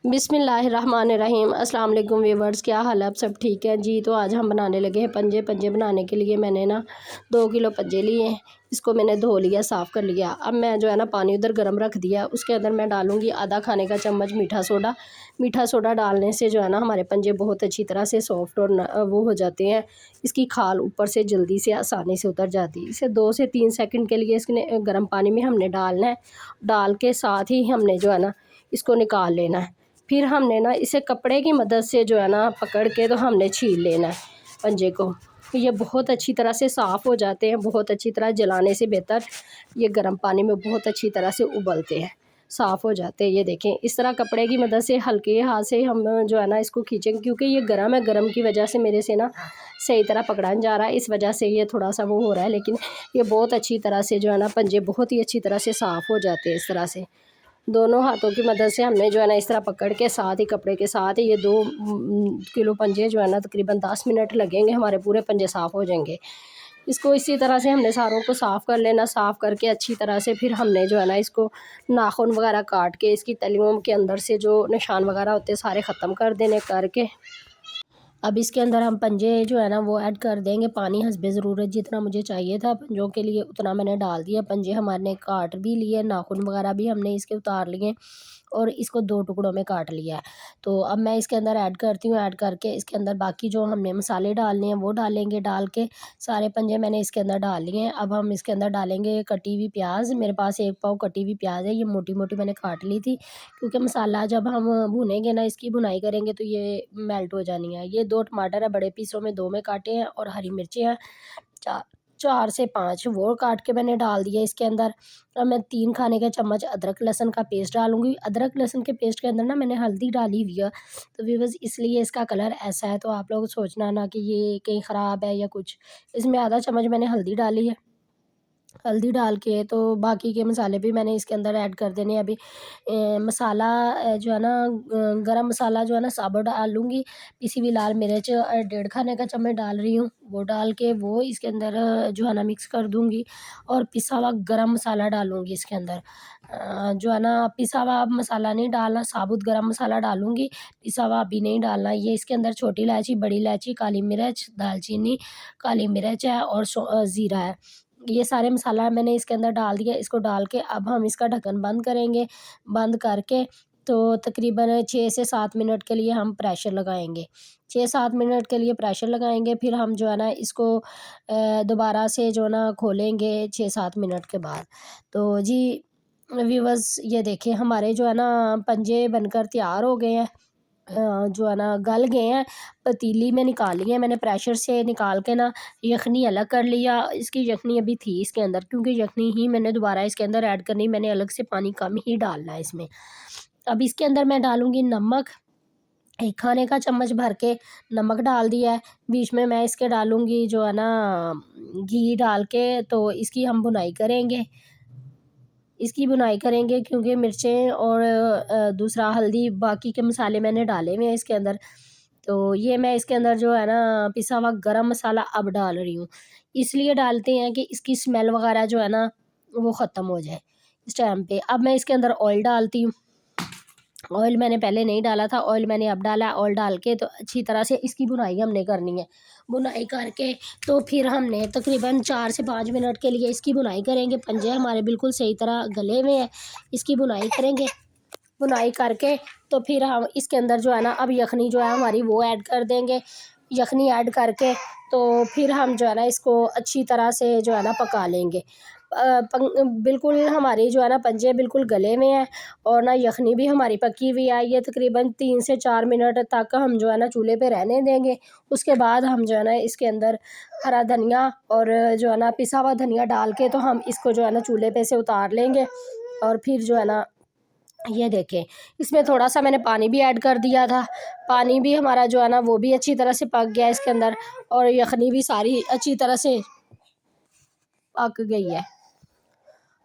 बिस्मिल्लाहिर्रहमानिर्रहीम। अस्सलाम वालेकुम व्यूवर्स, क्या हाल है? आप सब ठीक है जी? तो आज हम बनाने लगे हैं पंजे। पंजे बनाने के लिए मैंने ना 2 किलो पंजे लिए हैं। इसको मैंने धो लिया, साफ़ कर लिया। अब मैं जो है ना पानी उधर गर्म रख दिया, उसके अंदर मैं डालूँगी आधा खाने का चम्मच मीठा सोडा। मीठा सोडा डालने से जो है ना हमारे पंजे बहुत अच्छी तरह से सॉफ्ट और वो हो जाते हैं। इसकी खाल ऊपर से जल्दी से आसानी से उतर जाती है। इसे 2 से 3 सेकंड के लिए इसने गर्म पानी में हमने डालना है। डाल के साथ ही हमने जो है ना इसको निकाल लेना है। फिर हमने ना इसे कपड़े की मदद से जो है ना पकड़ के तो हमने छील लेना है पंजे को। तो ये बहुत अच्छी तरह से साफ़ हो जाते हैं, बहुत अच्छी तरह जलाने से बेहतर ये गर्म पानी में बहुत अच्छी तरह से उबलते हैं, साफ़ हो जाते हैं। ये देखें, इस तरह कपड़े की मदद से हल्के हाथ से हम जो है ना इसको खींचेंगे, क्योंकि ये गर्म है। गर्म की वजह से मेरे से ना सही तरह पकड़ा नहीं जा रहा है, इस वजह से ये थोड़ा सा वो हो रहा है। लेकिन ये बहुत अच्छी तरह से जो है ना पंजे बहुत ही अच्छी तरह से साफ़ हो जाते हैं। इस तरह से दोनों हाथों की मदद से हमने जो है ना इस तरह पकड़ के साथ ही कपड़े के साथ ही ये 2 किलो पंजे जो है ना तकरीबन 10 मिनट लगेंगे, हमारे पूरे पंजे साफ़ हो जाएंगे। इसको इसी तरह से हमने सारों को साफ़ कर लेना। साफ़ करके अच्छी तरह से फिर हमने जो है ना इसको नाखून वगैरह काट के इसकी तलियों के अंदर से जो निशान वगैरह होते हैं सारे ख़त्म कर देने। करके अब इसके अंदर हम पंजे जो है ना वो ऐड कर देंगे। पानी हस्बे ज़रूरत जितना मुझे चाहिए था पंजों के लिए उतना मैंने डाल दिया। पंजे हमारे काट भी लिए, नाखून वगैरह भी हमने इसके उतार लिए और इसको 2 टुकड़ों में काट लिया है। तो अब मैं इसके अंदर ऐड करती हूँ। ऐड करके इसके अंदर बाकी जो हमने मसाले डालने हैं वो डालेंगे। डाल के सारे पंजे मैंने इसके अंदर डाल लिए हैं। अब हम इसके अंदर डालेंगे कटी हुई प्याज। मेरे पास 1 पाव कटी हुई प्याज है, ये मोटी मोटी मैंने काट ली थी, क्योंकि मसाला जब हम भुनेंगे ना इसकी भुनाई करेंगे तो ये मेल्ट हो जानी है। ये 2 टमाटर है, बड़े पीसों में 2 में काटे हैं, और हरी मिर्चें हैं 4 से 5, वो काट के मैंने डाल दिया इसके अंदर। अब मैं 3 खाने के चम्मच अदरक लहसुन का पेस्ट डालूंगी। अदरक लहसुन के पेस्ट के अंदर ना मैंने हल्दी डाली हुई है, तो व्यूअर्स इसलिए इसका कलर ऐसा है। तो आप लोग सोचना ना कि ये कहीं ख़राब है या कुछ। इसमें आधा चम्मच मैंने हल्दी डाली है। हल्दी डाल के तो बाकी के मसाले भी मैंने इसके अंदर ऐड कर देने हैं अभी। मसाला जो है ना गरम मसाला जो है ना साबुत डालूँगी। पिसी हुई लाल मिर्च 1.5 खाने का चम्मच डाल रही हूँ, वो डाल के वो इसके अंदर जो है ना मिक्स कर दूँगी। और पिसा हुआ गरम मसाला डालूँगी इसके अंदर। जो है ना पिसा हुआ मसाला नहीं डालना, साबुत गरम मसाला डालूँगी, पिसा हुआ अभी नहीं डालना। ये इसके अंदर छोटी इलायची, बड़ी इलायची, काली मिर्च, दालचीनी, काली मिर्च है और ज़ीरा है। ये सारे मसाला मैंने इसके अंदर डाल दिया। इसको डाल के अब हम इसका ढक्कन बंद करेंगे। बंद करके तो तकरीबन 6 से 7 मिनट के लिए हम प्रेशर लगाएँगे। 6-7 मिनट के लिए प्रेशर लगाएँगे, फिर हम जो है ना इसको दोबारा से जो है ना खोलेंगे 6-7 मिनट के बाद। तो जी व्यूअर्स, ये देखिए हमारे जो है ना पंजे बनकर तैयार हो गए हैं। जो है ना गल गए हैं, पतीली में निकाल लिए हैं मैंने प्रेशर से निकाल के ना। यखनी अलग कर लिया। इसकी यखनी अभी थी इसके अंदर, क्योंकि यखनी ही मैंने दोबारा इसके अंदर ऐड करनी, मैंने अलग से पानी कम ही डालना है इसमें। अब इसके अंदर मैं डालूँगी नमक। 1 खाने का चम्मच भर के नमक डाल दिया है। बीच में मैं इसके डालूँगी जो है ना घी डाल के, तो इसकी हम भुनाई करेंगे। इसकी भुनाई करेंगे क्योंकि मिर्चें और दूसरा हल्दी बाकी के मसाले मैंने डाले हुए हैं इसके अंदर। तो ये मैं इसके अंदर जो है ना पिसा हुआ गरम मसाला अब डाल रही हूँ। इसलिए डालते हैं कि इसकी स्मेल वगैरह जो है ना वो ख़त्म हो जाए इस टाइम पे। अब मैं इसके अंदर ऑयल डालती हूँ। ऑयल मैंने पहले नहीं डाला था, ऑयल मैंने अब डाला है। ऑयल डाल के तो अच्छी तरह से इसकी भुनाई हमने करनी है। भुनाई करके तो फिर हमने तकरीबन 4 से 5 मिनट के लिए इसकी भुनाई करेंगे। पंजे हमारे बिल्कुल सही तरह गले हुए हैं, इसकी भुनाई करेंगे। भुनाई करके तो फिर हम इसके अंदर जो है ना अब यखनी जो है हमारी वो ऐड कर देंगे। यखनी ऐड करके तो फिर हम जो है ना इसको अच्छी तरह से जो है ना पका लेंगे। बिल्कुल हमारी जो है ना पंजे बिल्कुल गले में है, और ना यखनी भी हमारी पकी हुई है। ये तकरीबन 3 से 4 मिनट तक हम जो है ना चूल्हे पे रहने देंगे। उसके बाद हम जो है ना इसके अंदर हरा धनिया और जो है ना पिसा हुआ धनिया डाल के तो हम इसको जो है ना चूल्हे पे से उतार लेंगे। और फिर जो है ना ये देखें, इसमें थोड़ा-सा मैंने पानी भी ऐड कर दिया था। पानी भी हमारा जो है ना वो भी अच्छी तरह से पक गया इसके अंदर, और यखनी भी सारी अच्छी तरह से पक गई है।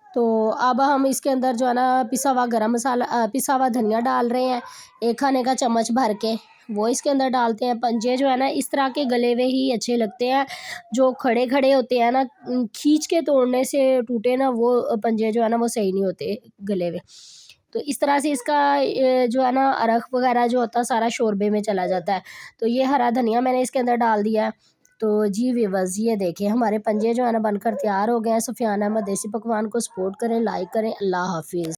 तो अब हम इसके अंदर जो है ना पिसा हुआ गरम मसाला पिसा हुआ धनिया डाल रहे हैं 1 खाने का चम्मच भर के, वो इसके अंदर डालते हैं। पंजे जो है ना इस तरह के गले हुए ही अच्छे लगते हैं। जो खड़े-खड़े होते हैं ना, खींच के तोड़ने से टूटे ना वो पंजे जो है ना वो सही नहीं होते गले हुए। तो इस तरह से इसका जो है ना अरख वगैरह जो होता है सारा शोरबे में चला जाता है। तो ये हरा धनिया मैंने इसके अंदर डाल दिया है। तो जी व्यूअर्स ये देखिए हमारे पंजे जो है ना बनकर तैयार हो गए हैं। सुफियान अहमद देसी पकवान को सपोर्ट करें, लाइक करें। अल्लाह हाफिज़।